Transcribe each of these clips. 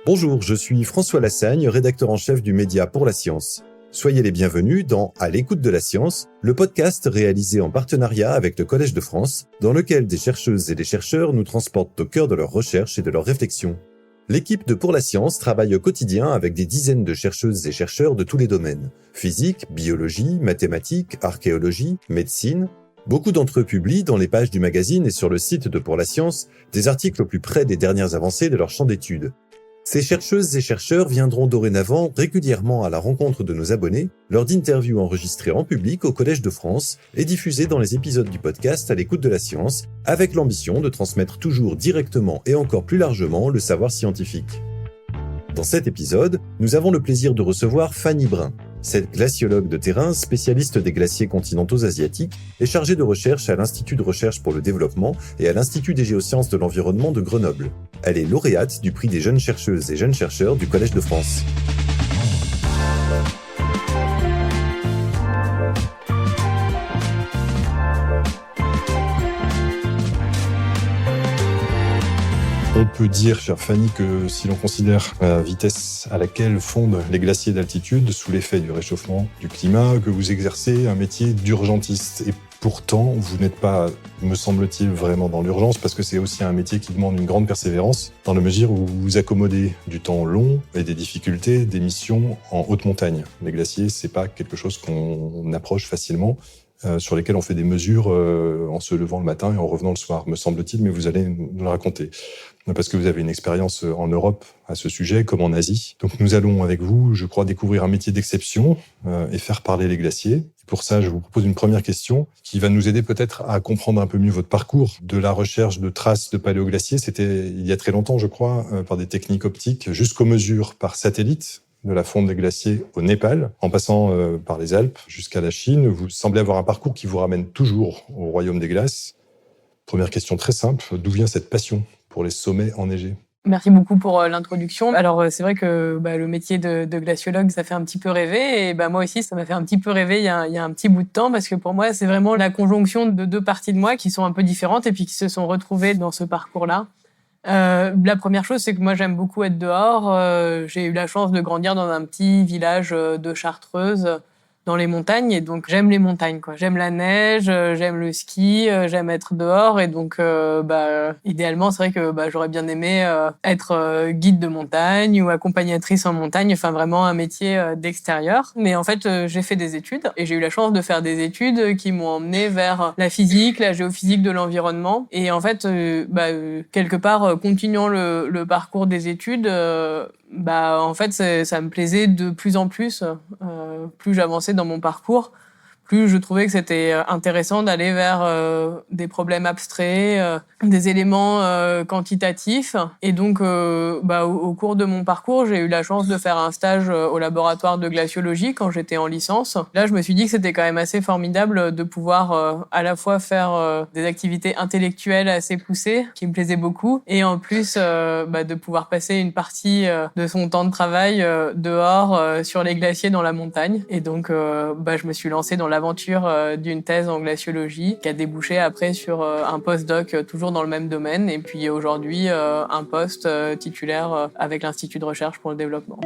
Bonjour, je suis François Lassagne, rédacteur en chef du média Pour la Science. Soyez les bienvenus dans À l'écoute de la science, le podcast réalisé en partenariat avec le Collège de France, dans lequel des chercheuses et des chercheurs nous transportent au cœur de leurs recherches et de leurs réflexions. L'équipe de Pour la Science travaille au quotidien avec des dizaines de chercheuses et chercheurs de tous les domaines. Physique, biologie, mathématiques, archéologie, médecine. Beaucoup d'entre eux publient dans les pages du magazine et sur le site de Pour la Science des articles au plus près des dernières avancées de leur champ d'études. Ces chercheuses et chercheurs viendront dorénavant régulièrement à la rencontre de nos abonnés lors d'interviews enregistrées en public au Collège de France et diffusées dans les épisodes du podcast À l'écoute de la science, avec l'ambition de transmettre toujours directement et encore plus largement le savoir scientifique. Dans cet épisode, nous avons le plaisir de recevoir Fanny Brun. Cette glaciologue de terrain, spécialiste des glaciers continentaux asiatiques, est chargée de recherche à l'Institut de recherche pour le développement et à l'Institut des géosciences de l'environnement de Grenoble. Elle est lauréate du prix des jeunes chercheuses et jeunes chercheurs du Collège de France. On peut dire, chère Fanny, que si l'on considère la vitesse à laquelle fondent les glaciers d'altitude sous l'effet du réchauffement du climat, que vous exercez un métier d'urgentiste. Et pourtant, vous n'êtes pas, me semble-t-il, vraiment dans l'urgence, parce que c'est aussi un métier qui demande une grande persévérance, dans la mesure où vous vous accommodez du temps long et des difficultés des missions en haute montagne. Les glaciers, c'est pas quelque chose qu'on approche facilement, sur lesquels on fait des mesures en se levant le matin et en revenant le soir, me semble-t-il, mais vous allez nous le raconter. Parce que vous avez une expérience en Europe à ce sujet, comme en Asie. Donc nous allons avec vous, je crois, découvrir un métier d'exception et faire parler les glaciers. Et pour ça, je vous propose une première question qui va nous aider peut-être à comprendre un peu mieux votre parcours de la recherche de traces de paléoglaciers. C'était il y a très longtemps, je crois, par des techniques optiques, jusqu'aux mesures par satellite de la fonte des glaciers au Népal, en passant par les Alpes jusqu'à la Chine. Vous semblez avoir un parcours qui vous ramène toujours au royaume des glaces. Première question très simple, d'où vient cette passion pour les sommets enneigés ? Merci beaucoup pour l'introduction. Alors c'est vrai que le métier de glaciologue, ça fait un petit peu rêver, et moi aussi ça m'a fait un petit peu rêver il y a un petit bout de temps, parce que pour moi c'est vraiment la conjonction de deux parties de moi qui sont un peu différentes et puis qui se sont retrouvées dans ce parcours-là. La première chose, c'est que moi j'aime beaucoup être dehors. J'ai eu la chance de grandir dans un petit village de Chartreuse, dans les montagnes, et donc j'aime les montagnes, quoi. J'aime la neige, j'aime le ski, j'aime être dehors, et donc idéalement c'est vrai que j'aurais bien aimé être guide de montagne ou accompagnatrice en montagne, enfin vraiment un métier d'extérieur. Mais en fait j'ai fait des études, et j'ai eu la chance de faire des études qui m'ont emmené vers la physique, la géophysique de l'environnement, et en fait quelque part continuant le parcours des études, en fait, ça me plaisait de plus en plus. Plus j'avançais dans mon parcours, plus je trouvais que c'était intéressant d'aller vers des problèmes abstraits, des éléments quantitatifs. Et donc, au cours de mon parcours, j'ai eu la chance de faire un stage au laboratoire de glaciologie quand j'étais en licence. Là, je me suis dit que c'était quand même assez formidable de pouvoir à la fois faire des activités intellectuelles assez poussées, qui me plaisaient beaucoup, et en plus de pouvoir passer une partie de son temps de travail dehors sur les glaciers dans la montagne. Et donc, je me suis lancée dans l'aventure d'une thèse en glaciologie qui a débouché après sur un post-doc toujours dans le même domaine, et puis aujourd'hui un poste titulaire avec l'Institut de recherche pour le développement.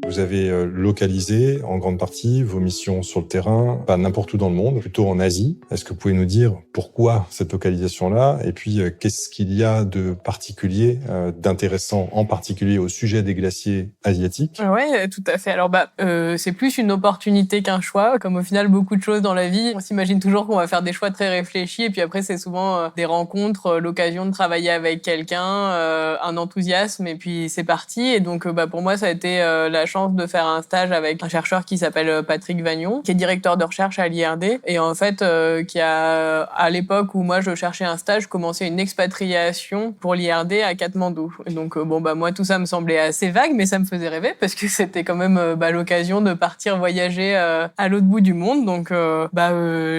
Vous avez localisé en grande partie vos missions sur le terrain, pas n'importe où dans le monde, plutôt en Asie. Est-ce que vous pouvez nous dire pourquoi cette localisation-là, et puis qu'est-ce qu'il y a de particulier, d'intéressant, en particulier au sujet des glaciers asiatiques ? Ouais, tout à fait. Alors c'est plus une opportunité qu'un choix. Comme au final beaucoup de choses dans la vie, on s'imagine toujours qu'on va faire des choix très réfléchis, et puis après c'est souvent des rencontres, l'occasion de travailler avec quelqu'un, un enthousiasme, et puis c'est parti. Et donc pour moi ça a été la chance de faire un stage avec un chercheur qui s'appelle Patrick Vagnon, qui est directeur de recherche à l'IRD, et en fait qui a, à l'époque où moi je cherchais un stage, commencé une expatriation pour l'IRD à Katmandou. Et donc moi tout ça me semblait assez vague, mais ça me faisait rêver parce que c'était quand même l'occasion de partir voyager à l'autre bout du monde. Donc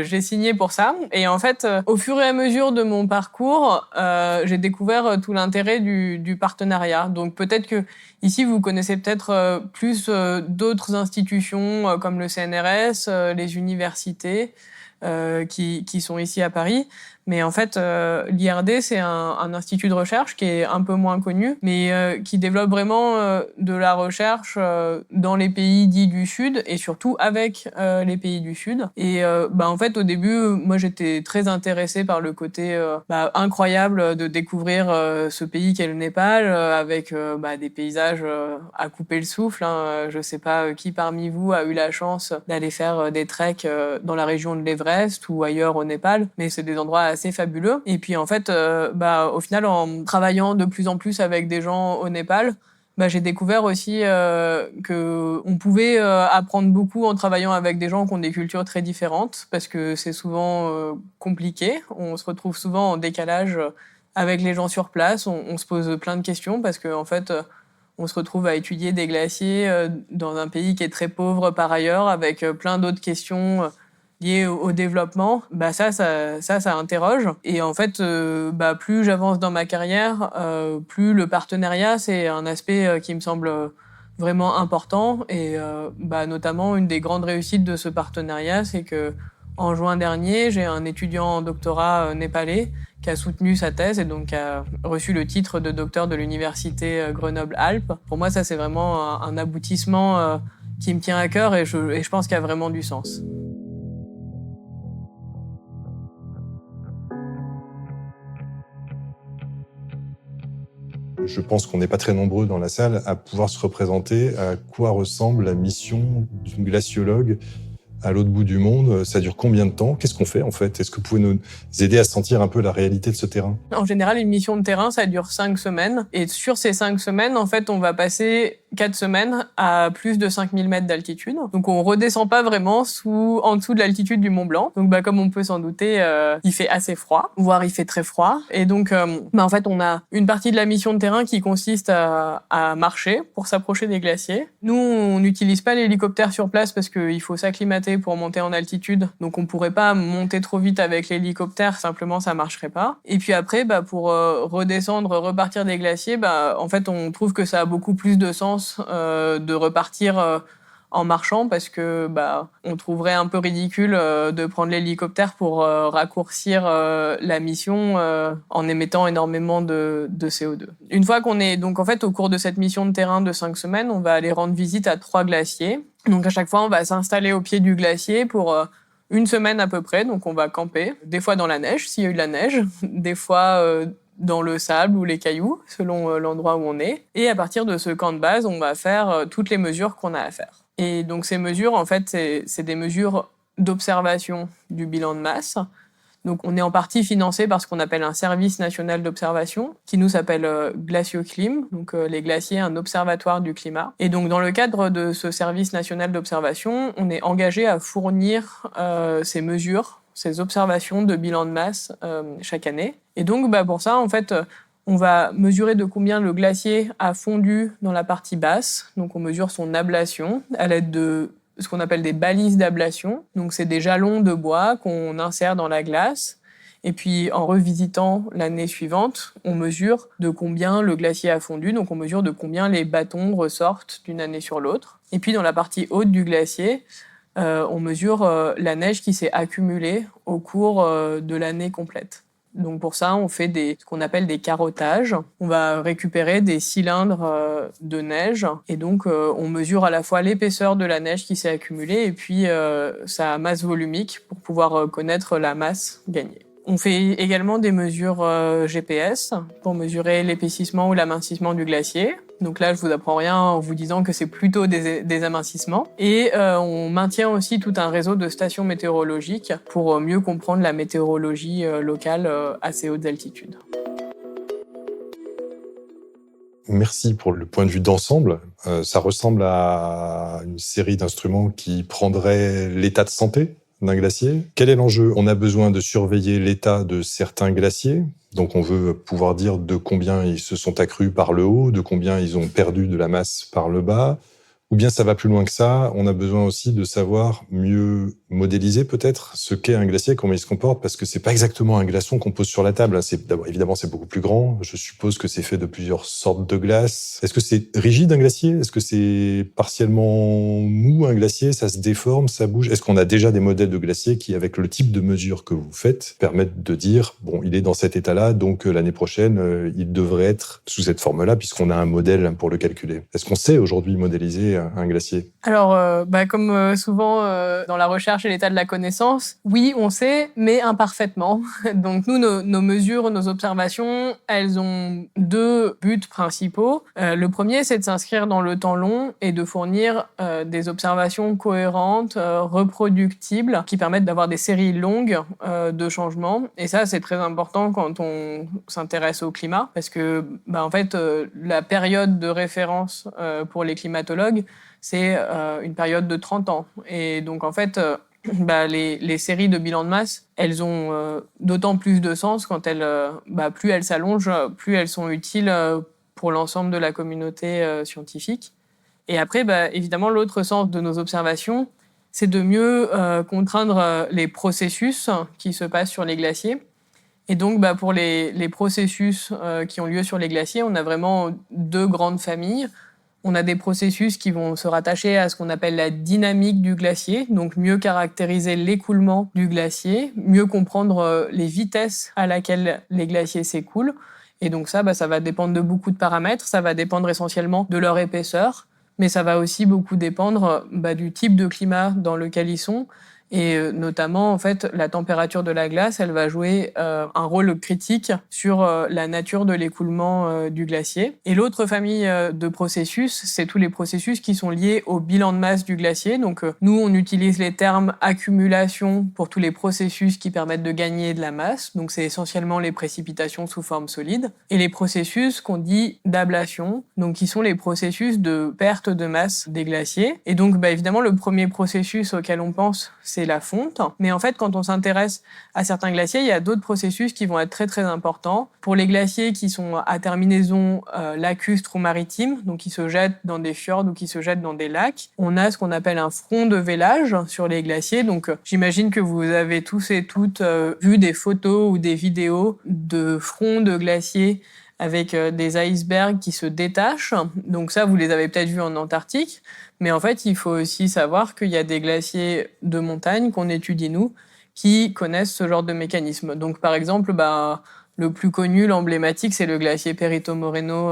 j'ai signé pour ça. Et en fait au fur et à mesure de mon parcours, j'ai découvert tout l'intérêt du partenariat. Donc peut-être que ici vous connaissez peut-être plus d'autres institutions comme le CNRS, les universités. qui sont ici à Paris. Mais en fait, l'IRD, c'est un institut de recherche qui est un peu moins connu, mais qui développe vraiment de la recherche dans les pays dits du Sud et surtout avec les pays du Sud. Et en fait, au début, moi, j'étais très intéressée par le côté incroyable de découvrir ce pays qu'est le Népal, avec des paysages à couper le souffle. Je sais pas qui parmi vous a eu la chance d'aller faire des treks dans la région de l'Everest ou ailleurs au Népal, mais c'est des endroits assez fabuleux. Et puis en fait, au final, en travaillant de plus en plus avec des gens au Népal, j'ai découvert aussi que on pouvait apprendre beaucoup en travaillant avec des gens qui ont des cultures très différentes, parce que c'est souvent compliqué. On se retrouve souvent en décalage avec les gens sur place. On se pose plein de questions parce que en fait, on se retrouve à étudier des glaciers dans un pays qui est très pauvre par ailleurs, avec plein d'autres questions liées au développement. Ça interroge. Et en fait, plus j'avance dans ma carrière, plus le partenariat, c'est un aspect qui me semble vraiment important. Et notamment, une des grandes réussites de ce partenariat, c'est que en juin dernier, j'ai un étudiant en doctorat népalais qui a soutenu sa thèse et donc a reçu le titre de docteur de l'université Grenoble-Alpes. Pour moi, ça, c'est vraiment un aboutissement qui me tient à cœur et je pense qu'il y a vraiment du sens. Je pense qu'on n'est pas très nombreux dans la salle à pouvoir se représenter à quoi ressemble la mission d'une glaciologue à l'autre bout du monde. Ça dure combien de temps? Qu'est-ce qu'on fait, en fait? Est-ce que vous pouvez nous aider à sentir un peu la réalité de ce terrain? En général, une mission de terrain, ça dure 5 semaines. Et sur ces 5 semaines, en fait, on va passer 4 semaines à plus de 5000 mètres d'altitude. Donc, on redescend pas vraiment en dessous de l'altitude du Mont Blanc. Donc, comme on peut s'en douter, il fait assez froid, voire il fait très froid. Et donc, en fait, on a une partie de la mission de terrain qui consiste à marcher pour s'approcher des glaciers. Nous, on n'utilise pas l'hélicoptère sur place parce qu'il faut s'acclimater pour monter en altitude. Donc, on pourrait pas monter trop vite avec l'hélicoptère. Simplement, ça marcherait pas. Et puis après, pour redescendre, repartir des glaciers, en fait, on trouve que ça a beaucoup plus de sens de repartir en marchant parce que on trouverait un peu ridicule de prendre l'hélicoptère pour raccourcir la mission en émettant énormément de CO2. Une fois qu'on est donc en fait au cours de cette mission de terrain de 5 semaines, on va aller rendre visite à 3 glaciers. Donc à chaque fois, on va s'installer au pied du glacier pour une semaine à peu près. Donc on va camper, des fois dans la neige s'il y a eu de la neige, des fois dans le sable ou les cailloux, selon l'endroit où on est. Et à partir de ce camp de base, on va faire toutes les mesures qu'on a à faire. Et donc ces mesures, en fait, c'est des mesures d'observation du bilan de masse. Donc on est en partie financé par ce qu'on appelle un service national d'observation, qui nous s'appelle Glacioclim, donc les glaciers, un observatoire du climat. Et donc dans le cadre de ce service national d'observation, on est engagé à fournir ces mesures, ces observations de bilan de masse chaque année. Et donc pour ça, en fait, on va mesurer de combien le glacier a fondu dans la partie basse. Donc on mesure son ablation à l'aide de ce qu'on appelle des balises d'ablation. Donc c'est des jalons de bois qu'on insère dans la glace. Et puis en revisitant l'année suivante, on mesure de combien le glacier a fondu. Donc on mesure de combien les bâtons ressortent d'une année sur l'autre. Et puis dans la partie haute du glacier, on mesure la neige qui s'est accumulée au cours de l'année complète. Donc pour ça, on fait ce qu'on appelle des carottages. On va récupérer des cylindres de neige et donc on mesure à la fois l'épaisseur de la neige qui s'est accumulée et puis sa masse volumique pour pouvoir connaître la masse gagnée. On fait également des mesures GPS pour mesurer l'épaississement ou l'amincissement du glacier. Donc là, je vous apprends rien en vous disant que c'est plutôt des amincissements. Et on maintient aussi tout un réseau de stations météorologiques pour mieux comprendre la météorologie locale à ces hautes altitudes. Merci pour le point de vue d'ensemble. Ça ressemble à une série d'instruments qui prendraient l'état de santé d'un glacier. Quel est l'enjeu? On a besoin de surveiller l'état de certains glaciers. Donc on veut pouvoir dire de combien ils se sont accrus par le haut, de combien ils ont perdu de la masse par le bas. Ou bien ça va plus loin que ça, on a besoin aussi de savoir mieux modéliser peut-être ce qu'est un glacier, comment il se comporte, parce que c'est pas exactement un glaçon qu'on pose sur la table. Évidemment, c'est beaucoup plus grand. Je suppose que c'est fait de plusieurs sortes de glace. Est-ce que c'est rigide un glacier? Est-ce que c'est partiellement mou un glacier? Ça se déforme, ça bouge? Est-ce qu'on a déjà des modèles de glaciers qui, avec le type de mesure que vous faites, permettent de dire, bon, il est dans cet état-là, donc l'année prochaine, il devrait être sous cette forme-là, puisqu'on a un modèle pour le calculer. Est-ce qu'on sait aujourd'hui modéliser un glacier? Alors, comme souvent dans la recherche et l'état de la connaissance, oui, on sait, mais imparfaitement. Donc nous, nos mesures, nos observations, elles ont deux buts principaux. Le premier, c'est de s'inscrire dans le temps long et de fournir des observations cohérentes, reproductibles, qui permettent d'avoir des séries longues de changements. Et ça, c'est très important quand on s'intéresse au climat, parce que, en fait, la période de référence pour les climatologues, c'est une période de 30 ans. Et donc, en fait, les séries de bilan de masse, elles ont d'autant plus de sens quand plus elles s'allongent, plus elles sont utiles pour l'ensemble de la communauté scientifique. Et après, évidemment, l'autre sens de nos observations, c'est de mieux contraindre les processus qui se passent sur les glaciers. Et donc, pour les processus qui ont lieu sur les glaciers, on a vraiment deux grandes familles. On a des processus qui vont se rattacher à ce qu'on appelle la dynamique du glacier, donc mieux caractériser l'écoulement du glacier, mieux comprendre les vitesses à laquelle les glaciers s'écoulent. Et donc ça va dépendre de beaucoup de paramètres. Ça va dépendre essentiellement de leur épaisseur, mais ça va aussi beaucoup dépendre du type de climat dans lequel ils sont. Et notamment, en fait, la température de la glace, elle va jouer un rôle critique sur la nature de l'écoulement du glacier. Et l'autre famille de processus, c'est tous les processus qui sont liés au bilan de masse du glacier. Donc, nous, on utilise les termes accumulation pour tous les processus qui permettent de gagner de la masse. Donc, c'est essentiellement les précipitations sous forme solide. Et les processus qu'on dit d'ablation, donc qui sont les processus de perte de masse des glaciers. Et donc, évidemment, le premier processus auquel on pense, c'est la fonte. Mais en fait, quand on s'intéresse à certains glaciers, il y a d'autres processus qui vont être très très importants. Pour les glaciers qui sont à terminaison lacustre ou maritime, donc qui se jettent dans des fjords ou qui se jettent dans des lacs, on a ce qu'on appelle un front de vélage sur les glaciers. Donc j'imagine que vous avez tous et toutes vu des photos ou des vidéos de fronts de glaciers avec des icebergs qui se détachent. Donc ça, vous les avez peut-être vus en Antarctique. Mais en fait, il faut aussi savoir qu'il y a des glaciers de montagne qu'on étudie, nous, qui connaissent ce genre de mécanisme. Donc par exemple, le plus connu, l'emblématique, c'est le glacier Perito Moreno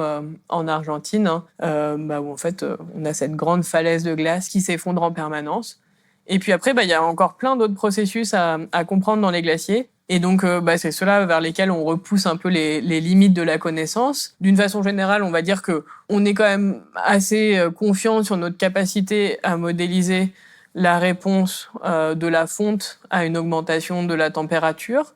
en Argentine, où en fait, on a cette grande falaise de glace qui s'effondre en permanence. Et puis après, il y a encore plein d'autres processus à comprendre dans les glaciers. Et donc, c'est ceux-là vers lesquels on repousse un peu les limites de la connaissance. D'une façon générale, on va dire que on est quand même assez confiant sur notre capacité à modéliser la réponse de la fonte à une augmentation de la température.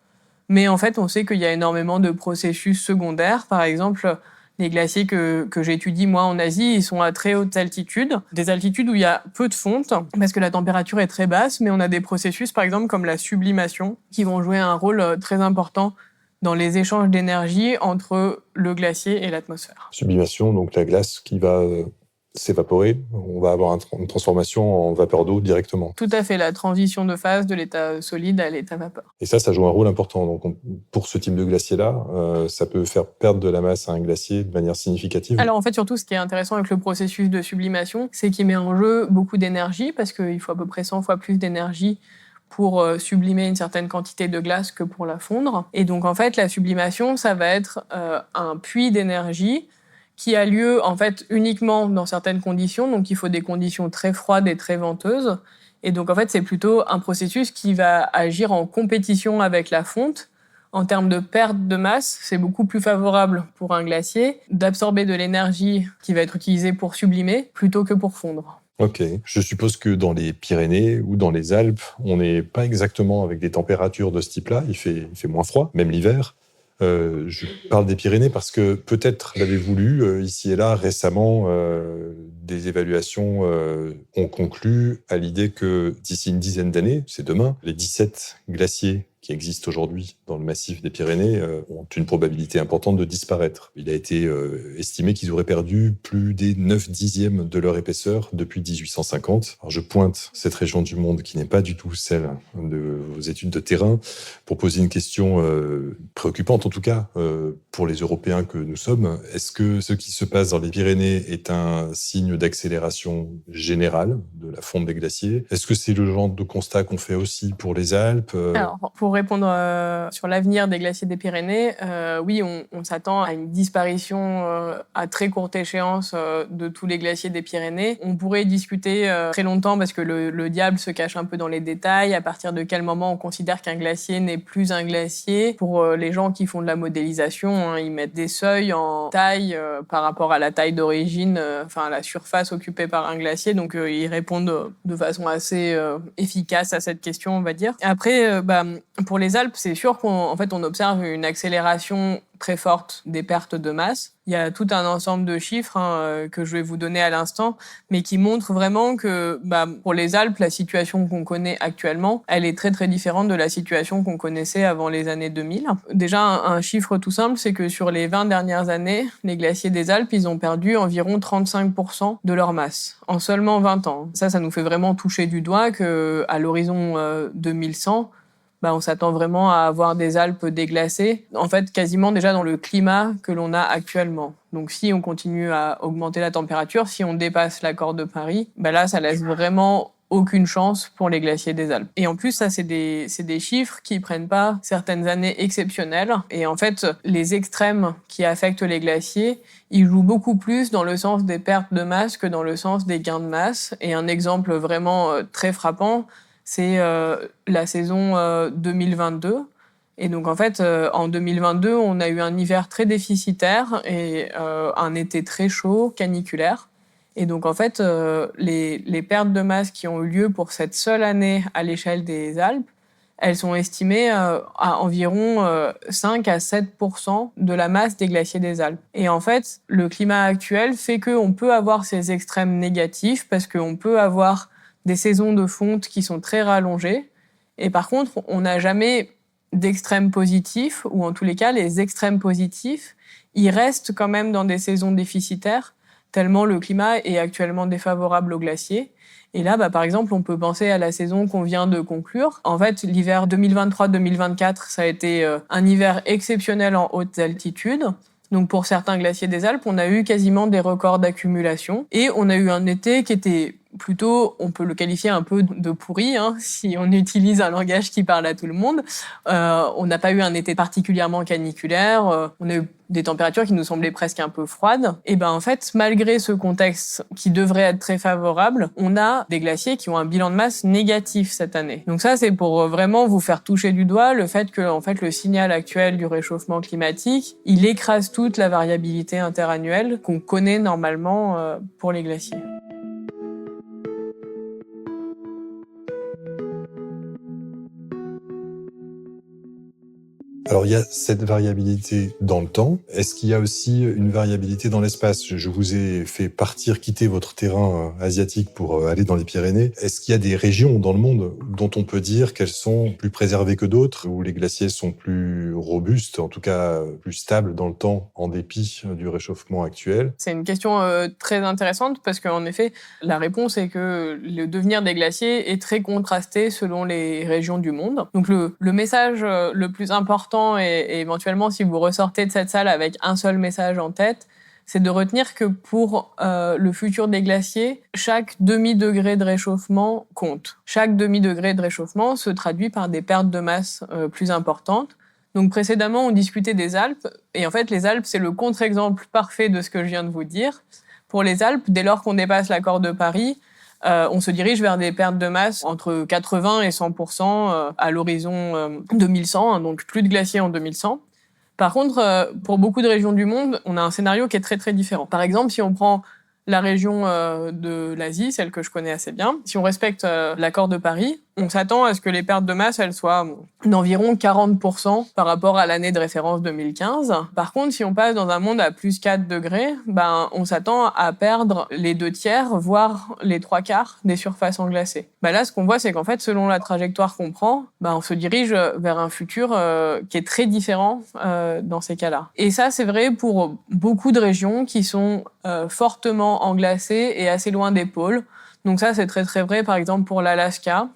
Mais en fait, on sait qu'il y a énormément de processus secondaires. Par exemple, les glaciers que j'étudie, moi, en Asie, ils sont à très hautes altitudes. Des altitudes où il y a peu de fonte, parce que la température est très basse, mais on a des processus, par exemple, comme la sublimation, qui vont jouer un rôle très important dans les échanges d'énergie entre le glacier et l'atmosphère. Sublimation, donc la glace qui va s'évaporer, on va avoir une transformation en vapeur d'eau directement. Tout à fait, la transition de phase de l'état solide à l'état vapeur. Et ça joue un rôle important. Donc, pour ce type de glacier-là, ça peut faire perdre de la masse à un glacier de manière significative. Alors en fait, surtout, ce qui est intéressant avec le processus de sublimation, c'est qu'il met en jeu beaucoup d'énergie, parce qu'il faut à peu près 100 fois plus d'énergie pour sublimer une certaine quantité de glace que pour la fondre. Et donc en fait, la sublimation, ça va être un puits d'énergie qui a lieu en fait uniquement dans certaines conditions. Donc il faut des conditions très froides et très venteuses. Et donc en fait, c'est plutôt un processus qui va agir en compétition avec la fonte. En termes de perte de masse, c'est beaucoup plus favorable pour un glacier d'absorber de l'énergie qui va être utilisée pour sublimer plutôt que pour fondre. Ok. Je suppose que dans les Pyrénées ou dans les Alpes, on n'est pas exactement avec des températures de ce type-là. Il fait moins froid, même l'hiver. Je parle des Pyrénées parce que peut-être l'avez-vous lu ici et là récemment, des évaluations ont conclu à l'idée que d'ici une dizaine d'années, c'est demain, les 17 glaciers qui existent aujourd'hui dans le massif des Pyrénées ont une probabilité importante de disparaître. Il a été estimé qu'ils auraient perdu plus des 9/10 de leur épaisseur depuis 1850. Alors je pointe cette région du monde qui n'est pas du tout celle de vos études de terrain pour poser une question préoccupante en tout cas pour les Européens que nous sommes. Est-ce que ce qui se passe dans les Pyrénées est un signe d'accélération générale de la fonte des glaciers? Est-ce que c'est le genre de constat qu'on fait aussi pour les Alpes? Alors, pour répondre sur l'avenir des glaciers des Pyrénées, oui, on s'attend à une disparition à très courte échéance de tous les glaciers des Pyrénées. On pourrait discuter très longtemps parce que le diable se cache un peu dans les détails. À partir de quel moment on considère qu'un glacier n'est plus un glacier? Pour les gens qui font de la modélisation, ils mettent des seuils en taille par rapport à la taille d'origine, à la surface occupée par un glacier. Donc, ils répondent de façon assez efficace à cette question, on va dire. Après, pour les Alpes, c'est sûr qu'on on observe une accélération très forte des pertes de masse. Il y a tout un ensemble de chiffres que je vais vous donner à l'instant, mais qui montrent vraiment que pour les Alpes, la situation qu'on connaît actuellement, elle est très très différente de la situation qu'on connaissait avant les années 2000. Déjà, un chiffre tout simple, c'est que sur les 20 dernières années, les glaciers des Alpes, ils ont perdu environ 35% de leur masse en seulement 20 ans. Ça nous fait vraiment toucher du doigt que à l'horizon 2100, on s'attend vraiment à avoir des Alpes déglacées, en fait quasiment déjà dans le climat que l'on a actuellement. Donc si on continue à augmenter la température, si on dépasse l'accord de Paris, là ça laisse vraiment aucune chance pour les glaciers des Alpes. Et en plus, ça, c'est des chiffres qui prennent pas certaines années exceptionnelles. Et en fait, les extrêmes qui affectent les glaciers, ils jouent beaucoup plus dans le sens des pertes de masse que dans le sens des gains de masse. Et un exemple vraiment très frappant, c'est la saison 2022. Et donc, en fait, en 2022, on a eu un hiver très déficitaire et un été très chaud, caniculaire. Et donc, en fait, les pertes de masse qui ont eu lieu pour cette seule année à l'échelle des Alpes, elles sont estimées à environ 5 à 7% de la masse des glaciers des Alpes. Et en fait, le climat actuel fait qu'on peut avoir ces extrêmes négatifs parce qu'on peut avoir des saisons de fonte qui sont très rallongées. Et par contre, on n'a jamais d'extrêmes positifs, ou en tous les cas, les extrêmes positifs, ils restent quand même dans des saisons déficitaires, tellement le climat est actuellement défavorable aux glaciers. Et là, par exemple, on peut penser à la saison qu'on vient de conclure. En fait, l'hiver 2023-2024, ça a été un hiver exceptionnel en haute altitude. Donc, pour certains glaciers des Alpes, on a eu quasiment des records d'accumulation. Et on a eu un été qui était plutôt, on peut le qualifier un peu de pourri, si on utilise un langage qui parle à tout le monde. On n'a pas eu un été particulièrement caniculaire. On a eu des températures qui nous semblaient presque un peu froides. Et en fait, malgré ce contexte qui devrait être très favorable, on a des glaciers qui ont un bilan de masse négatif cette année. Donc ça, c'est pour vraiment vous faire toucher du doigt le fait que, en fait, le signal actuel du réchauffement climatique, il écrase toute la variabilité interannuelle qu'on connaît normalement pour les glaciers. Alors, il y a cette variabilité dans le temps. Est-ce qu'il y a aussi une variabilité dans l'espace? Je vous ai fait quitter votre terrain asiatique pour aller dans les Pyrénées. Est-ce qu'il y a des régions dans le monde dont on peut dire qu'elles sont plus préservées que d'autres, où les glaciers sont plus robustes, en tout cas plus stables dans le temps, en dépit du réchauffement actuel? C'est une question très intéressante parce qu'en effet, la réponse est que le devenir des glaciers est très contrasté selon les régions du monde. Donc le message le plus important, et éventuellement si vous ressortez de cette salle avec un seul message en tête, c'est de retenir que pour le futur des glaciers, chaque demi-degré de réchauffement compte. Chaque demi-degré de réchauffement se traduit par des pertes de masse plus importantes. Donc précédemment, on discutait des Alpes, et en fait les Alpes, c'est le contre-exemple parfait de ce que je viens de vous dire. Pour les Alpes, dès lors qu'on dépasse l'accord de Paris, on se dirige vers des pertes de masse entre 80 et 100% à l'horizon 2100, donc plus de glaciers en 2100. Par contre, pour beaucoup de régions du monde, on a un scénario qui est très très différent. Par exemple, si on prend la région de l'Asie, celle que je connais assez bien, si on respecte l'accord de Paris, On s'attend à ce que les pertes de masse, elles soient d'environ 40% par rapport à l'année de référence 2015. Par contre, si on passe dans un monde à plus 4 degrés, on s'attend à perdre les 2/3, voire les 3/4 des surfaces englacées. Là, ce qu'on voit, c'est qu'en fait, selon la trajectoire qu'on prend, on se dirige vers un futur qui est très différent dans ces cas-là. Et ça, c'est vrai pour beaucoup de régions qui sont fortement englacées et assez loin des pôles. Donc ça, c'est très très vrai, par exemple, pour l'Alaska.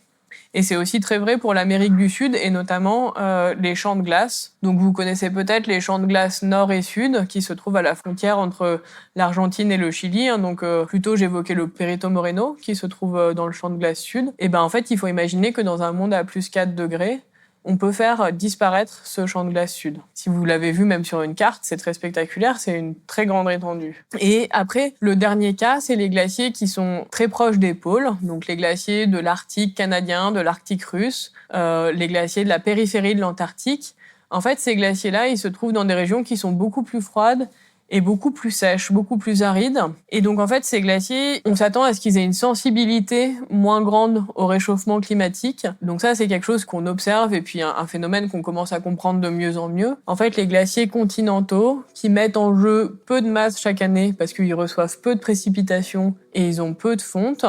Et c'est aussi très vrai pour l'Amérique du Sud et notamment les champs de glace. Donc vous connaissez peut-être les champs de glace nord et sud qui se trouvent à la frontière entre l'Argentine et le Chili. Donc plutôt j'évoquais le Perito Moreno qui se trouve dans le champ de glace sud. Et en fait il faut imaginer que dans un monde à plus 4 degrés, on peut faire disparaître ce champ de glace sud. Si vous l'avez vu même sur une carte, c'est très spectaculaire, c'est une très grande étendue. Et après, le dernier cas, c'est les glaciers qui sont très proches des pôles, donc les glaciers de l'Arctique canadien, de l'Arctique russe, les glaciers de la périphérie de l'Antarctique. En fait, ces glaciers-là, ils se trouvent dans des régions qui sont beaucoup plus froides et beaucoup plus sèches, beaucoup plus arides. Et donc, en fait, ces glaciers, on s'attend à ce qu'ils aient une sensibilité moins grande au réchauffement climatique. Donc ça, c'est quelque chose qu'on observe et puis un phénomène qu'on commence à comprendre de mieux en mieux. En fait, les glaciers continentaux, qui mettent en jeu peu de masse chaque année parce qu'ils reçoivent peu de précipitations et ils ont peu de fonte,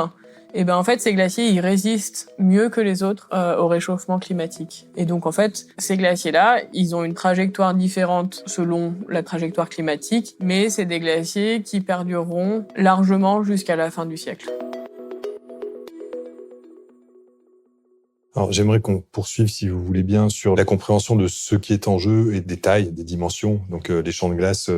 en fait, ces glaciers, ils résistent mieux que les autres au réchauffement climatique. Et donc, en fait, ces glaciers-là, ils ont une trajectoire différente selon la trajectoire climatique, mais c'est des glaciers qui perdureront largement jusqu'à la fin du siècle. Alors, j'aimerais qu'on poursuive, si vous voulez bien, sur la compréhension de ce qui est en jeu et des tailles, des dimensions. Donc, les champs de glace,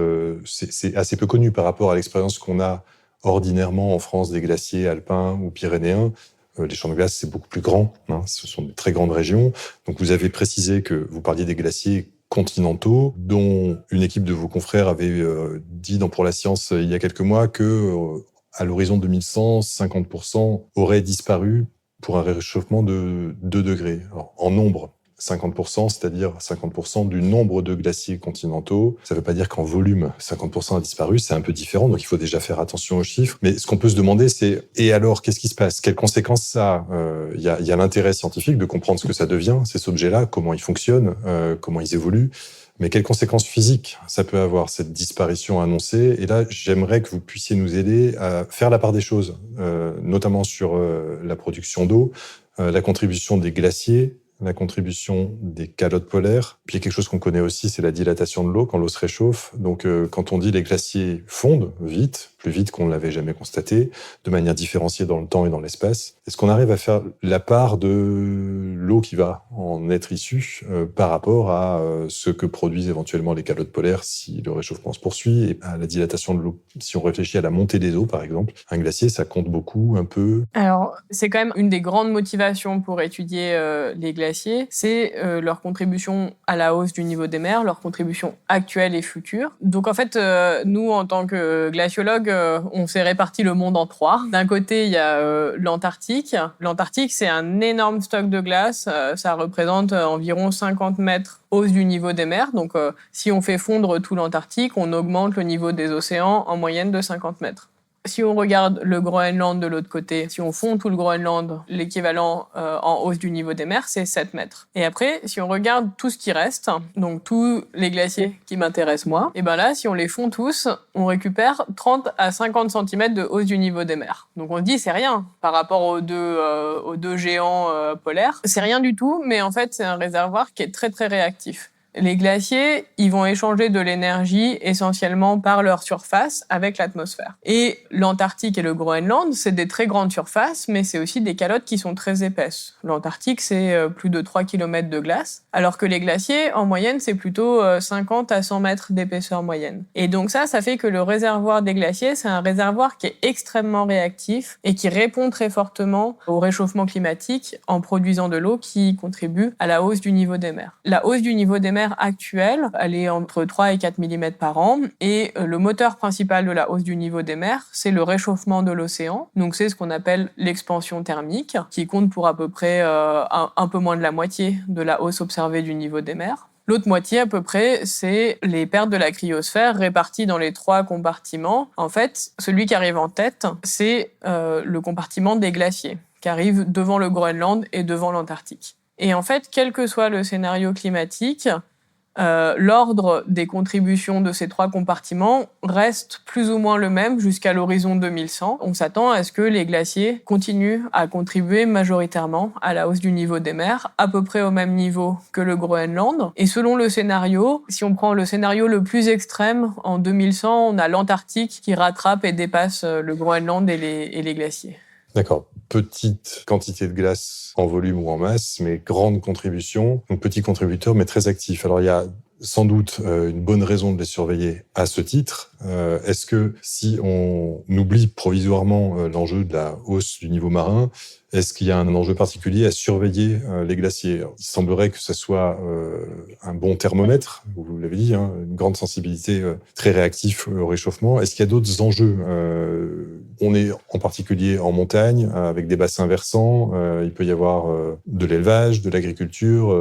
c'est assez peu connu par rapport à l'expérience qu'on a ordinairement en France des glaciers alpins ou pyrénéens. Les champs de glace, c'est beaucoup plus grand. Ce sont des très grandes régions. Donc, vous avez précisé que vous parliez des glaciers continentaux, dont une équipe de vos confrères avait dit dans Pour la Science il y a quelques mois que à l'horizon 2100, 50% auraient disparu pour un réchauffement de 2 degrés. Alors, en nombre, 50%, c'est-à-dire 50% du nombre de glaciers continentaux. Ça ne veut pas dire qu'en volume, 50% a disparu, c'est un peu différent, donc il faut déjà faire attention aux chiffres. Mais ce qu'on peut se demander, c'est, et alors, qu'est-ce qui se passe? Quelles conséquences ça a? Il y a l'intérêt scientifique de comprendre ce que ça devient, ces objets-là, comment ils fonctionnent, comment ils évoluent. Mais quelles conséquences physiques ça peut avoir, cette disparition annoncée? Et là, j'aimerais que vous puissiez nous aider à faire la part des choses, notamment sur la production d'eau, la contribution des glaciers, la contribution des calottes polaires. Puis il y a quelque chose qu'on connaît aussi, c'est la dilatation de l'eau quand l'eau se réchauffe. Donc quand on dit les glaciers fondent vite, plus vite qu'on ne l'avait jamais constaté, de manière différenciée dans le temps et dans l'espace, est-ce qu'on arrive à faire la part de l'eau qui va en être issue par rapport à ce que produisent éventuellement les calottes polaires si le réchauffement se poursuit et à la dilatation de l'eau? Si on réfléchit à la montée des eaux, par exemple, un glacier, ça compte beaucoup, un peu? Alors, c'est quand même une des grandes motivations pour étudier les glaciers, c'est leur contribution à la hausse du niveau des mers, leur contribution actuelle et future. Donc en fait, nous, en tant que glaciologues, on s'est réparti le monde en 3. D'un côté, il y a l'Antarctique. L'Antarctique, c'est un énorme stock de glace. Ça représente environ 50 mètres hausse du niveau des mers. Donc si on fait fondre tout l'Antarctique, on augmente le niveau des océans en moyenne de 50 mètres. Si on regarde le Groenland de l'autre côté, si on fond tout le Groenland, l'équivalent en hausse du niveau des mers, c'est 7 mètres. Et après, si on regarde tout ce qui reste, donc tous les glaciers qui m'intéressent moi, et là, si on les fond tous, on récupère 30 à 50 cm de hausse du niveau des mers. Donc on se dit, c'est rien par rapport aux deux géants polaires. C'est rien du tout, mais en fait, c'est un réservoir qui est très très réactif. Les glaciers, ils vont échanger de l'énergie essentiellement par leur surface avec l'atmosphère. Et l'Antarctique et le Groenland, c'est des très grandes surfaces, mais c'est aussi des calottes qui sont très épaisses. L'Antarctique, c'est plus de 3 km de glace, alors que les glaciers, en moyenne, c'est plutôt 50 à 100 mètres d'épaisseur moyenne. Et donc ça fait que le réservoir des glaciers, c'est un réservoir qui est extrêmement réactif et qui répond très fortement au réchauffement climatique en produisant de l'eau qui contribue à la hausse du niveau des mers. La hausse du niveau des mers actuelle, elle est entre 3 et 4 mm par an. Et le moteur principal de la hausse du niveau des mers, c'est le réchauffement de l'océan. Donc c'est ce qu'on appelle l'expansion thermique, qui compte pour à peu près un peu moins de la moitié de la hausse observée du niveau des mers. L'autre moitié, à peu près, c'est les pertes de la cryosphère réparties dans les 3 compartiments. En fait, celui qui arrive en tête, c'est le compartiment des glaciers, qui arrive devant le Groenland et devant l'Antarctique. Et en fait, quel que soit le scénario climatique, l'ordre des contributions de ces 3 compartiments reste plus ou moins le même jusqu'à l'horizon 2100. On s'attend à ce que les glaciers continuent à contribuer majoritairement à la hausse du niveau des mers, à peu près au même niveau que le Groenland. Et selon le scénario, si on prend le scénario le plus extrême, en 2100, on a l'Antarctique qui rattrape et dépasse le Groenland et les glaciers. D'accord. Petite quantité de glace en volume ou en masse, mais grande contribution. Donc petit contributeur, mais très actif. Alors il y a sans doute une bonne raison de les surveiller à ce titre. Est-ce que si on oublie provisoirement l'enjeu de la hausse du niveau marin, est-ce qu'il y a un enjeu particulier à surveiller les glaciers? Alors, il semblerait que ce soit un bon thermomètre, vous l'avez dit, hein, une grande sensibilité, très réactif au réchauffement. Est-ce qu'il y a d'autres enjeux? On est en particulier en montagne, avec des bassins versants. Il peut y avoir de l'élevage, de l'agriculture,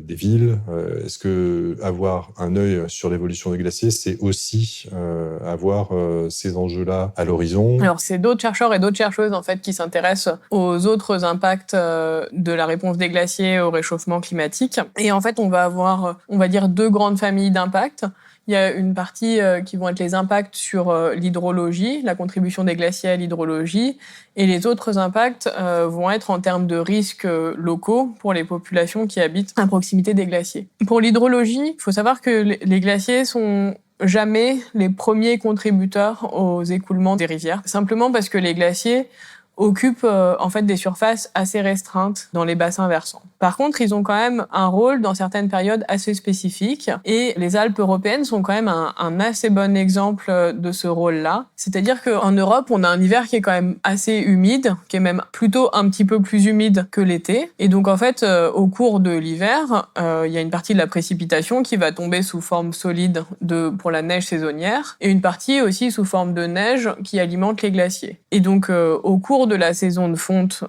des villes. Est-ce que avoir un œil sur l'évolution des glaciers, c'est aussi avoir ces enjeux-là à l'horizon? Alors, c'est d'autres chercheurs et d'autres chercheuses en fait qui s'intéressent aux autres impacts de la réponse des glaciers au réchauffement climatique. Et en fait, on va avoir, on va dire, 2 grandes familles d'impacts. Il y a une partie qui vont être les impacts sur l'hydrologie, la contribution des glaciers à l'hydrologie, et les autres impacts vont être en termes de risques locaux pour les populations qui habitent à proximité des glaciers. Pour l'hydrologie, il faut savoir que les glaciers sont jamais les premiers contributeurs aux écoulements des rivières, simplement parce que les glaciers occupent en fait des surfaces assez restreintes dans les bassins versants. Par contre, ils ont quand même un rôle dans certaines périodes assez spécifiques et les Alpes européennes sont quand même un assez bon exemple de ce rôle-là. C'est-à-dire qu'en Europe, on a un hiver qui est quand même assez humide, qui est même plutôt un petit peu plus humide que l'été. Et donc en fait, au cours de l'hiver, il y a une partie de la précipitation qui va tomber sous forme solide pour la neige saisonnière et une partie aussi sous forme de neige qui alimente les glaciers. Et donc au cours de la saison de fonte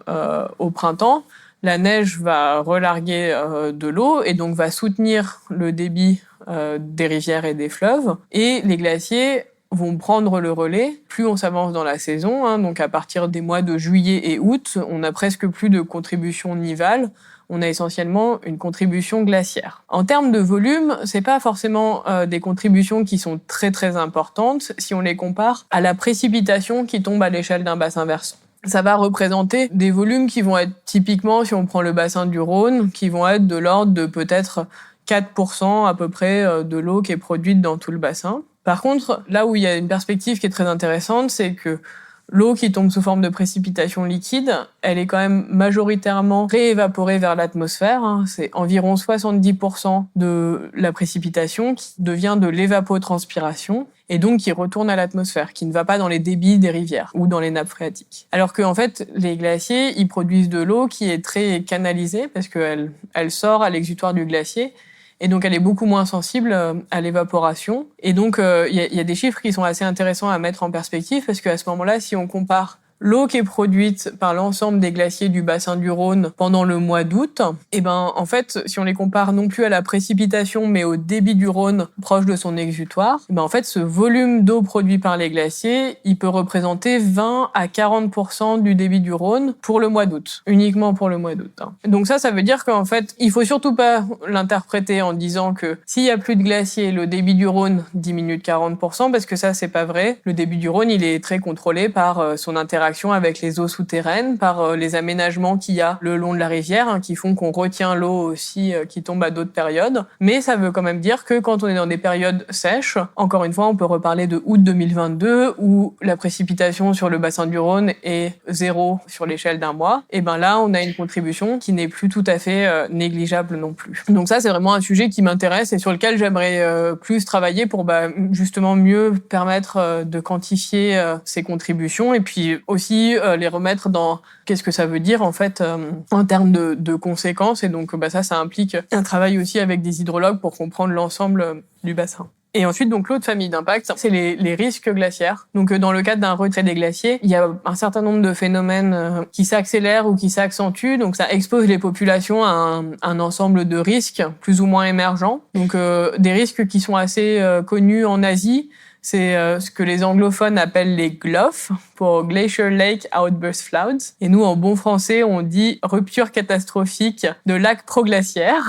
au printemps, la neige va relarguer de l'eau et donc va soutenir le débit des rivières et des fleuves. Et les glaciers vont prendre le relais plus on s'avance dans la saison. Hein, donc à partir des mois de juillet et août, on n'a presque plus de contribution nivale. On a essentiellement une contribution glaciaire. En termes de volume, c'est pas forcément des contributions qui sont très très importantes si on les compare à la précipitation qui tombe à l'échelle d'un bassin versant. Ça va représenter des volumes qui vont être typiquement, si on prend le bassin du Rhône, qui vont être de l'ordre de peut-être 4% à peu près de l'eau qui est produite dans tout le bassin. Par contre, là où il y a une perspective qui est très intéressante, c'est que l'eau qui tombe sous forme de précipitation liquide, elle est quand même majoritairement réévaporée vers l'atmosphère. Hein. C'est environ 70% de la précipitation qui devient de l'évapotranspiration et donc qui retourne à l'atmosphère, qui ne va pas dans les débits des rivières ou dans les nappes phréatiques. Alors qu'en fait, les glaciers, ils produisent de l'eau qui est très canalisée parce qu'elle sort à l'exutoire du glacier. Et donc, elle est beaucoup moins sensible à l'évaporation. Et donc, il y a des chiffres qui sont assez intéressants à mettre en perspective parce qu'à ce moment-là, si on compare l'eau qui est produite par l'ensemble des glaciers du bassin du Rhône pendant le mois d'août, et ben en fait, si on les compare non plus à la précipitation mais au débit du Rhône proche de son exutoire, et ben en fait, ce volume d'eau produit par les glaciers, il peut représenter 20 à 40% du débit du Rhône pour le mois d'août, uniquement pour le mois d'août. Hein. Donc ça veut dire qu'en fait, il faut surtout pas l'interpréter en disant que s'il y a plus de glaciers, le débit du Rhône diminue de 40%, parce que ça, c'est pas vrai. Le débit du Rhône, il est très contrôlé par son interaction avec les eaux souterraines, par les aménagements qu'il y a le long de la rivière, hein, qui font qu'on retient l'eau aussi qui tombe à d'autres périodes. Mais ça veut quand même dire que quand on est dans des périodes sèches, encore une fois, on peut reparler de août 2022, où la précipitation sur le bassin du Rhône est 0 sur l'échelle d'un mois, et ben là, on a une contribution qui n'est plus tout à fait négligeable non plus. Donc ça, c'est vraiment un sujet qui m'intéresse et sur lequel j'aimerais plus travailler pour justement mieux permettre de quantifier ces contributions et puis aussi les remettre dans qu'est-ce que ça veut dire en fait en termes de conséquences. Et donc ça implique un travail aussi avec des hydrologues pour comprendre l'ensemble du bassin. Et ensuite, donc, l'autre famille d'impact, c'est les risques glaciaires. Donc, dans le cadre d'un retrait des glaciers, il y a un certain nombre de phénomènes qui s'accélèrent ou qui s'accentuent. Donc, ça expose les populations à un ensemble de risques plus ou moins émergents. Donc, des risques qui sont assez connus en Asie, C'est ce que les anglophones appellent les GLOF, pour Glacial Lake Outburst Floods. Et nous, en bon français, on dit rupture catastrophique de lacs proglaciaires.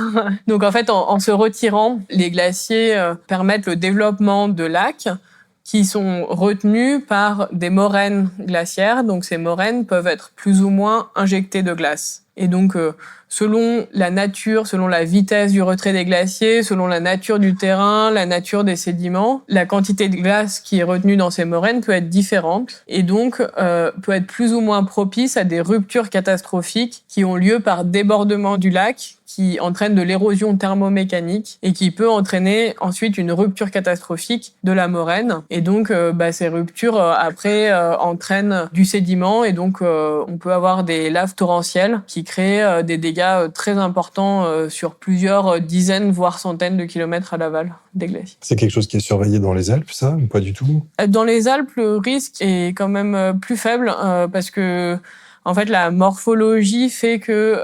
Donc en fait, en se retirant, les glaciers permettent le développement de lacs qui sont retenus par des moraines glaciaires. Donc ces moraines peuvent être plus ou moins injectées de glace. Et donc, selon la nature, selon la vitesse du retrait des glaciers, selon la nature du terrain, la nature des sédiments, la quantité de glace qui est retenue dans ces moraines peut être différente et donc peut être plus ou moins propice à des ruptures catastrophiques qui ont lieu par débordement du lac, qui entraîne de l'érosion thermomécanique et qui peut entraîner ensuite une rupture catastrophique de la moraine. Et donc, ces ruptures, après, entraînent du sédiment et donc on peut avoir des laves torrentielles qui créent des dégâts très importants sur plusieurs dizaines, voire centaines de kilomètres à l'aval des glaciers. C'est quelque chose qui est surveillé dans les Alpes, ça, ou pas du tout? Dans les Alpes, le risque est quand même plus faible parce que en fait, la morphologie fait que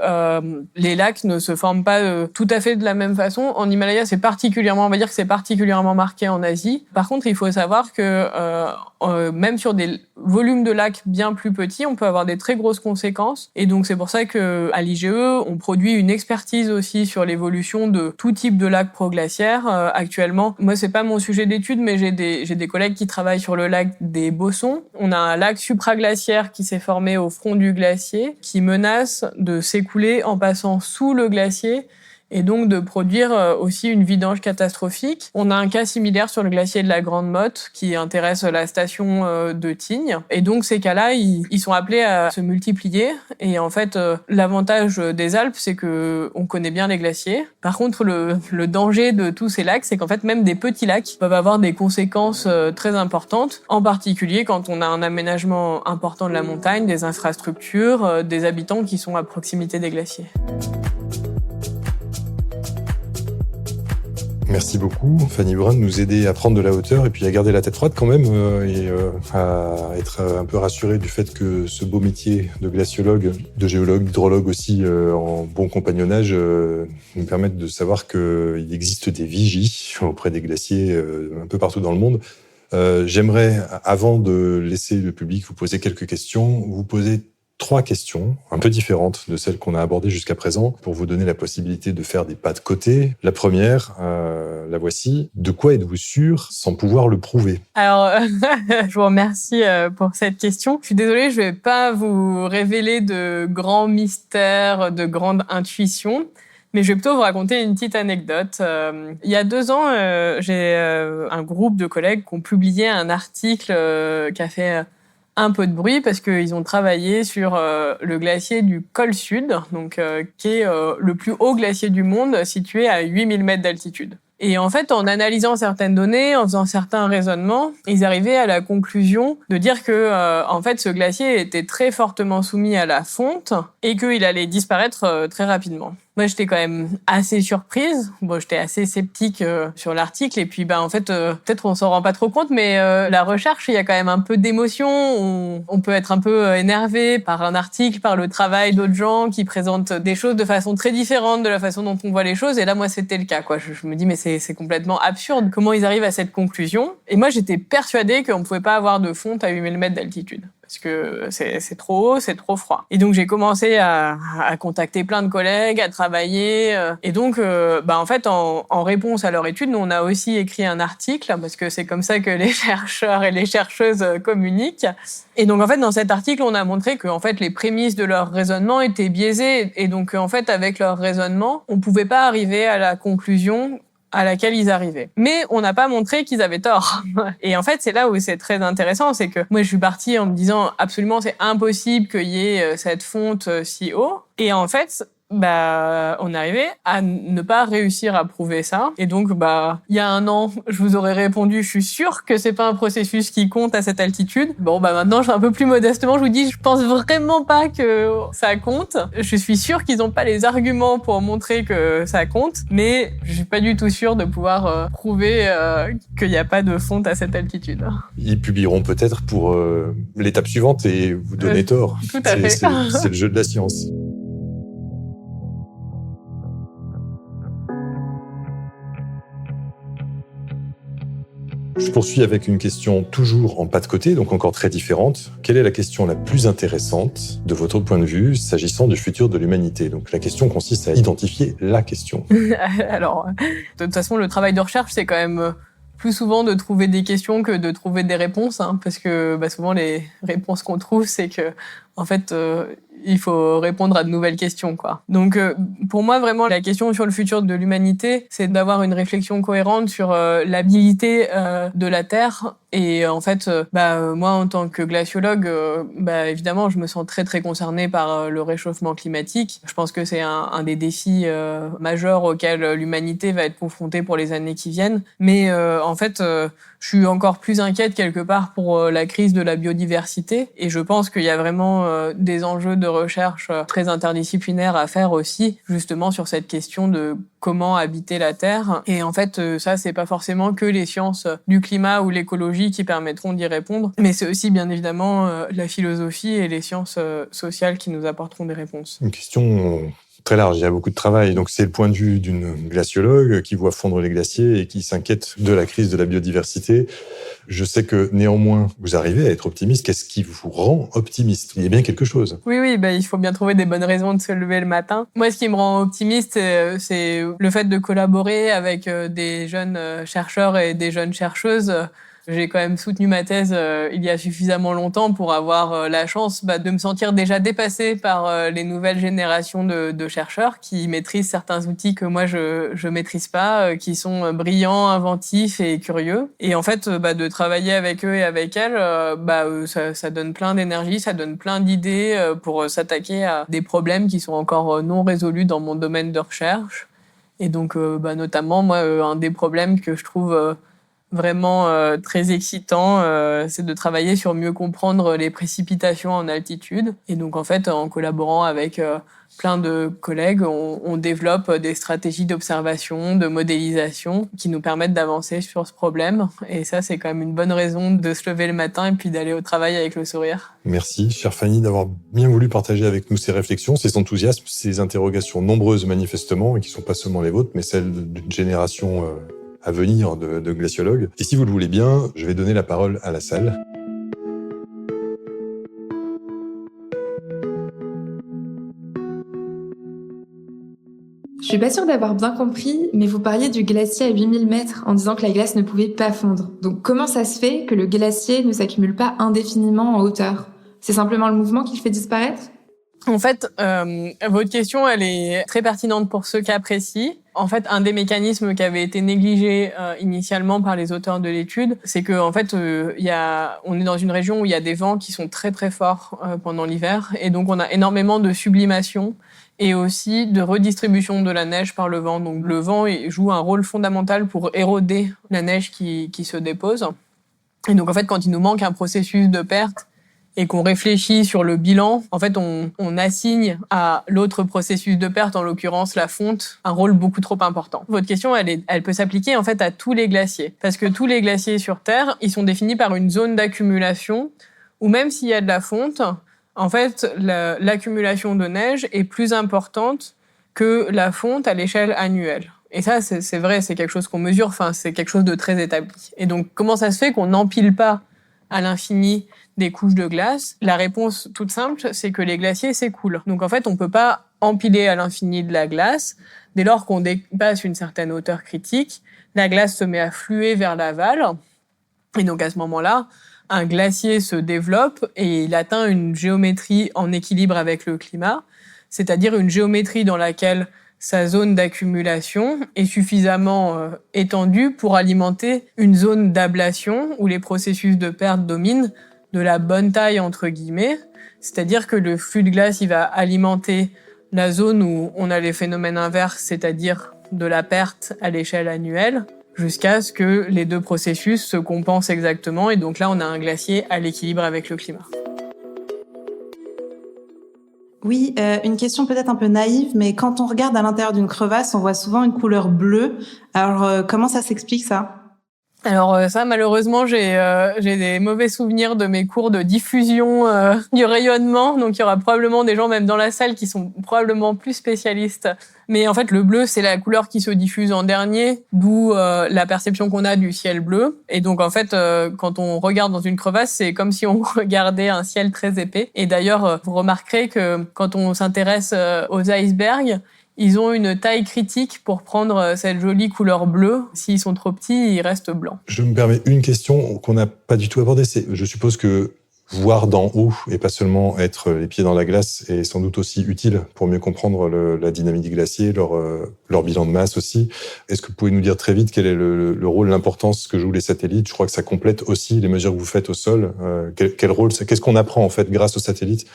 les lacs ne se forment pas tout à fait de la même façon. En Himalaya, on va dire que c'est particulièrement marqué en Asie. Par contre, il faut savoir que même sur des volumes de lacs bien plus petits, on peut avoir des très grosses conséquences. Et donc, c'est pour ça que à l'IGE, on produit une expertise aussi sur l'évolution de tout type de lacs proglaciaires. Actuellement, moi, c'est pas mon sujet d'étude, mais j'ai des collègues qui travaillent sur le lac des Bossons. On a un lac supraglaciaire qui s'est formé au front du glacier, qui menace de s'écouler en passant sous le glacier et donc de produire aussi une vidange catastrophique. On a un cas similaire sur le glacier de la Grande Motte qui intéresse la station de Tignes. Et donc ces cas-là, ils sont appelés à se multiplier. Et en fait, l'avantage des Alpes, c'est que on connaît bien les glaciers. Par contre, le danger de tous ces lacs, c'est qu'en fait, même des petits lacs peuvent avoir des conséquences très importantes, en particulier quand on a un aménagement important de la montagne, des infrastructures, des habitants qui sont à proximité des glaciers. Merci beaucoup, Fanny Brun, de nous aider à prendre de la hauteur et puis à garder la tête froide quand même et à être un peu rassuré du fait que ce beau métier de glaciologue, de géologue, d'hydrologue aussi en bon compagnonnage nous permettent de savoir qu'il existe des vigies auprès des glaciers un peu partout dans le monde. J'aimerais, avant de laisser le public vous poser quelques questions, vous poser 3 questions un peu différentes de celles qu'on a abordées jusqu'à présent pour vous donner la possibilité de faire des pas de côté. La première, la voici. De quoi êtes-vous sûr sans pouvoir le prouver? Alors, je vous remercie pour cette question. Je suis désolée, je vais pas vous révéler de grands mystères, de grandes intuitions. Mais je vais plutôt vous raconter une petite anecdote. Il y a 2 ans, j'ai un groupe de collègues qui ont publié un article qui a fait un peu de bruit parce qu'ils ont travaillé sur le glacier du Col Sud, donc qui est le plus haut glacier du monde, situé à 8000 mètres d'altitude. Et en fait, en analysant certaines données, en faisant certains raisonnements, ils arrivaient à la conclusion de dire que, en fait, ce glacier était très fortement soumis à la fonte et qu'il allait disparaître très rapidement. Moi, j'étais quand même assez surprise. Bon, j'étais assez sceptique sur l'article. Et puis, en fait, peut-être on s'en rend pas trop compte, mais la recherche, il y a quand même un peu d'émotion. On peut être un peu énervé par un article, par le travail d'autres gens qui présentent des choses de façon très différente de la façon dont on voit les choses. Et là, moi, c'était le cas, quoi. Je me dis, mais c'est complètement absurde. Comment ils arrivent à cette conclusion? Et moi, j'étais persuadée qu'on pouvait pas avoir de fonte à 8000 mètres d'altitude. Parce que c'est trop haut, c'est trop froid. Et donc, j'ai commencé à contacter plein de collègues, à travailler. Et donc, en fait, en réponse à leur étude, nous, on a aussi écrit un article, parce que c'est comme ça que les chercheurs et les chercheuses communiquent. Et donc, en fait, dans cet article, on a montré que, en fait, les prémices de leur raisonnement étaient biaisées. Et donc, en fait, avec leur raisonnement, on pouvait pas arriver à la conclusion à laquelle ils arrivaient. Mais on n'a pas montré qu'ils avaient tort. Et en fait, c'est là où c'est très intéressant, c'est que moi, je suis partie en me disant absolument c'est impossible qu'il y ait cette fonte si haut. Et en fait, on arrivait à ne pas réussir à prouver ça. Et donc, il y a 1 an, je vous aurais répondu, je suis sûre que c'est pas un processus qui compte à cette altitude. Bon, maintenant, je suis un peu plus modestement, je vous dis, je pense vraiment pas que ça compte. Je suis sûre qu'ils ont pas les arguments pour montrer que ça compte, mais je suis pas du tout sûre de pouvoir prouver qu'il n'y a pas de fonte à cette altitude. Ils publieront peut-être pour l'étape suivante et vous donner tort. Tout à fait. C'est le jeu de la science. Je poursuis avec une question toujours en pas de côté, donc encore très différente. Quelle est la question la plus intéressante de votre point de vue s'agissant du futur de l'humanité? Donc la question consiste à identifier la question. Alors, de toute façon, le travail de recherche, c'est quand même plus souvent de trouver des questions que de trouver des réponses, hein, parce que souvent les réponses qu'on trouve, c'est que en fait, il faut répondre à de nouvelles questions, quoi. Donc, pour moi, vraiment, la question sur le futur de l'humanité, c'est d'avoir une réflexion cohérente sur l'habilité de la Terre. Et en fait, moi, en tant que glaciologue, évidemment, je me sens très, très concernée par le réchauffement climatique. Je pense que c'est un des défis majeurs auxquels l'humanité va être confrontée pour les années qui viennent. Mais en fait, je suis encore plus inquiète quelque part pour la crise de la biodiversité. Et je pense qu'il y a vraiment des enjeux de recherche très interdisciplinaires à faire aussi, justement sur cette question de comment habiter la Terre. Et en fait, ça, c'est pas forcément que les sciences du climat ou l'écologie qui permettront d'y répondre, mais c'est aussi bien évidemment la philosophie et les sciences sociales qui nous apporteront des réponses. Une question très large, il y a beaucoup de travail. Donc c'est le point de vue d'une glaciologue qui voit fondre les glaciers et qui s'inquiète de la crise de la biodiversité. Je sais que néanmoins, vous arrivez à être optimiste. Qu'est-ce qui vous rend optimiste? Il y a bien quelque chose. Oui, il faut bien trouver des bonnes raisons de se lever le matin. Moi, ce qui me rend optimiste, c'est le fait de collaborer avec des jeunes chercheurs et des jeunes chercheuses. J'ai quand même soutenu ma thèse il y a suffisamment longtemps pour avoir la chance de me sentir déjà dépassée par les nouvelles générations de chercheurs qui maîtrisent certains outils que moi je maîtrise pas, qui sont brillants, inventifs et curieux. Et en fait, de travailler avec eux et avec elles, ça donne plein d'énergie, ça donne plein d'idées pour s'attaquer à des problèmes qui sont encore non résolus dans mon domaine de recherche. Et donc, notamment, moi, un des problèmes que je trouve vraiment très excitant, c'est de travailler sur mieux comprendre les précipitations en altitude. Et donc, en fait, en collaborant avec plein de collègues, on développe des stratégies d'observation, de modélisation qui nous permettent d'avancer sur ce problème. Et ça, c'est quand même une bonne raison de se lever le matin et puis d'aller au travail avec le sourire. Merci, chère Fanny, d'avoir bien voulu partager avec nous ces réflexions, ces enthousiasmes, ces interrogations nombreuses manifestement, et qui ne sont pas seulement les vôtres, mais celles d'une génération à venir de glaciologues. Et si vous le voulez bien, je vais donner la parole à la salle. Je suis pas sûre d'avoir bien compris, mais vous parliez du glacier à 8000 mètres en disant que la glace ne pouvait pas fondre. Donc comment ça se fait que le glacier ne s'accumule pas indéfiniment en hauteur? C'est simplement le mouvement qui le fait disparaître? En fait, votre question, elle est très pertinente pour ce cas précis. En fait, un des mécanismes qui avait été négligé initialement par les auteurs de l'étude, c'est que en fait, on est dans une région où il y a des vents qui sont très très forts pendant l'hiver, et donc on a énormément de sublimation et aussi de redistribution de la neige par le vent. Donc le vent joue un rôle fondamental pour éroder la neige qui se dépose. Et donc en fait, quand il nous manque un processus de perte et qu'on réfléchit sur le bilan, en fait, on assigne à l'autre processus de perte, en l'occurrence la fonte, un rôle beaucoup trop important. Votre question, elle peut s'appliquer en fait à tous les glaciers, parce que tous les glaciers sur Terre, ils sont définis par une zone d'accumulation, où même s'il y a de la fonte, en fait, l'accumulation de neige est plus importante que la fonte à l'échelle annuelle. Et ça, c'est vrai, c'est quelque chose qu'on mesure, enfin, c'est quelque chose de très établi. Et donc, comment ça se fait qu'on n'empile pas à l'infini des couches de glace? La réponse toute simple, c'est que les glaciers s'écoulent. Donc en fait, on peut pas empiler à l'infini de la glace. Dès lors qu'on dépasse une certaine hauteur critique, la glace se met à fluer vers l'aval. Et donc à ce moment-là, un glacier se développe et il atteint une géométrie en équilibre avec le climat, c'est-à-dire une géométrie dans laquelle sa zone d'accumulation est suffisamment étendue pour alimenter une zone d'ablation où les processus de perte dominent de la bonne taille, entre guillemets. C'est-à-dire que le flux de glace, il va alimenter la zone où on a les phénomènes inverses, c'est-à-dire de la perte à l'échelle annuelle, jusqu'à ce que les deux processus se compensent exactement. Et donc là, on a un glacier à l'équilibre avec le climat. Oui, une question peut-être un peu naïve, mais quand on regarde à l'intérieur d'une crevasse, on voit souvent une couleur bleue. Alors, comment ça s'explique, ça ? Alors ça, malheureusement, j'ai des mauvais souvenirs de mes cours de diffusion du rayonnement. Donc, il y aura probablement des gens, même dans la salle, qui sont probablement plus spécialistes. Mais en fait, le bleu, c'est la couleur qui se diffuse en dernier, d'où la perception qu'on a du ciel bleu. Et donc, en fait, quand on regarde dans une crevasse, c'est comme si on regardait un ciel très épais. Et d'ailleurs, vous remarquerez que quand on s'intéresse aux icebergs, ils ont une taille critique pour prendre cette jolie couleur bleue. S'ils sont trop petits, ils restent blancs. Je me permets une question qu'on n'a pas du tout abordée. Je suppose que voir d'en haut et pas seulement être les pieds dans la glace est sans doute aussi utile pour mieux comprendre la dynamique des glaciers, leur bilan de masse aussi. Est-ce que vous pouvez nous dire très vite quel est le rôle, l'importance que jouent les satellites ? Je crois que ça complète aussi les mesures que vous faites au sol. Quel rôle, qu'est-ce qu'on apprend en fait grâce aux satellites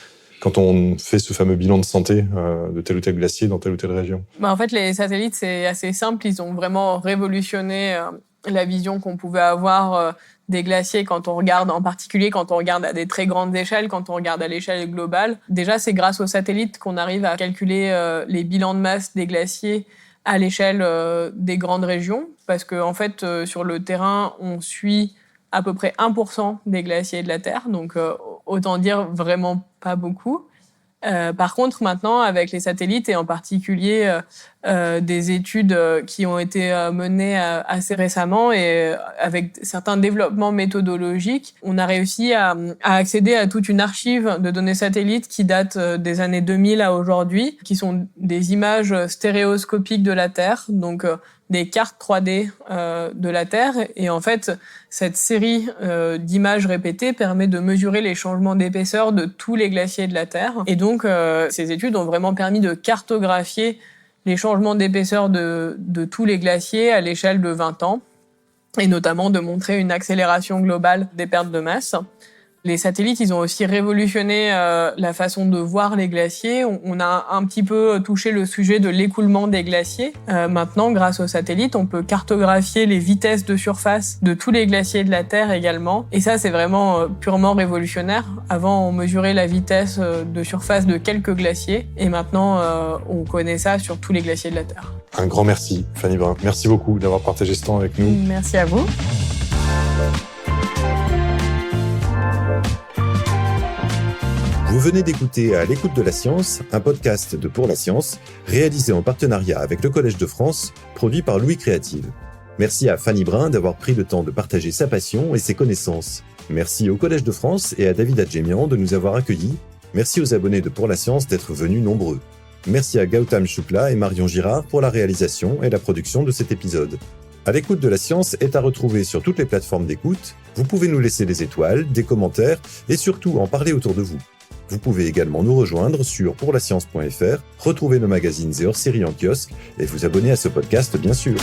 quand on fait ce fameux bilan de santé de tel ou tel glacier dans telle ou telle région? En fait, les satellites, c'est assez simple. Ils ont vraiment révolutionné la vision qu'on pouvait avoir des glaciers quand on regarde, en particulier quand on regarde à des très grandes échelles, quand on regarde à l'échelle globale. Déjà, c'est grâce aux satellites qu'on arrive à calculer les bilans de masse des glaciers à l'échelle des grandes régions. Parce que, en fait, sur le terrain, on suit à peu près 1% des glaciers de la Terre. Donc, autant dire vraiment pas beaucoup. Par contre, maintenant, avec les satellites et en particulier des études qui ont été menées assez récemment et avec certains développements méthodologiques, on a réussi à accéder à toute une archive de données satellites qui datent des années 2000 à aujourd'hui, qui sont des images stéréoscopiques de la Terre, donc des cartes 3D de la Terre. Et en fait, cette série d'images répétées permet de mesurer les changements d'épaisseur de tous les glaciers de la Terre. Et donc, ces études ont vraiment permis de cartographier les changements d'épaisseur de tous les glaciers à l'échelle de 20 ans, et notamment de montrer une accélération globale des pertes de masse. Les satellites, ils ont aussi révolutionné la façon de voir les glaciers. On a un petit peu touché le sujet de l'écoulement des glaciers. Maintenant, grâce aux satellites, on peut cartographier les vitesses de surface de tous les glaciers de la Terre également. Et ça, c'est vraiment purement révolutionnaire. Avant, on mesurait la vitesse de surface de quelques glaciers. Et maintenant, on connaît ça sur tous les glaciers de la Terre. Un grand merci, Fanny Brun. Merci beaucoup d'avoir partagé ce temps avec nous. Merci à vous. Vous venez d'écouter À l'écoute de la science, un podcast de Pour la science, réalisé en partenariat avec le Collège de France, produit par Louis Créative. Merci à Fanny Brun d'avoir pris le temps de partager sa passion et ses connaissances. Merci au Collège de France et à David Adjemian de nous avoir accueillis. Merci aux abonnés de Pour la science d'être venus nombreux. Merci à Gautam Shukla et Marion Girard pour la réalisation et la production de cet épisode. À l'écoute de la science est à retrouver sur toutes les plateformes d'écoute. Vous pouvez nous laisser des étoiles, des commentaires et surtout en parler autour de vous. Vous pouvez également nous rejoindre sur pourlascience.fr, retrouver nos magazines et hors-séries en kiosque et vous abonner à ce podcast bien sûr.